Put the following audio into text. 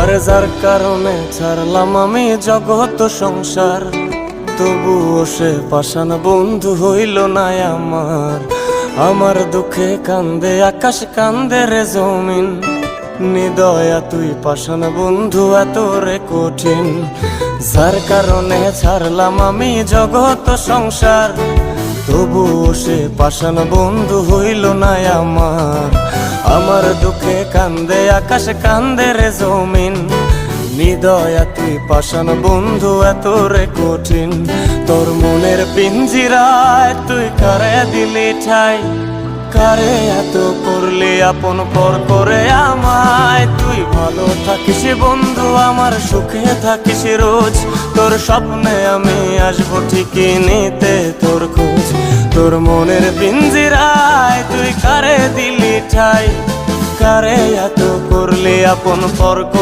আর যার কারণে ছাড়লাম আমি জগৎ সংসার, তবুও সে পাষাণ বন্ধু হইল না আমার। আমার দুঃখে কান্দে আকাশ, কান্দে রে জমিন, নিদয়া তুই পাষাণ বন্ধু এত রে কঠিন। যার কারণে ছাড়লাম আমি জগৎ সংসার, তবুও সে পাষাণ বন্ধু হইল না আমার। আমার দুঃখে কান্দে আকাশ, কান্দে রে জমিন, নিদয়া তুই পাষাণ বন্ধু এত রে কঠিন। তোর মনের পিঞ্জিরায় তুই কারে দিলি ঠাই, কারে এত করলি আপন পর করে আমায়। তুই ভালো থাকিস বন্ধু আমার, সুখে থাকিস রোজ, তোর স্বপ্নে আমি আসবো ঠিকই নিতে তোর খোঁজ। তোর মনের পিঞ্জিরায় তুই কারে দিলি ঠাই, কারে এত করলি আপন পর করে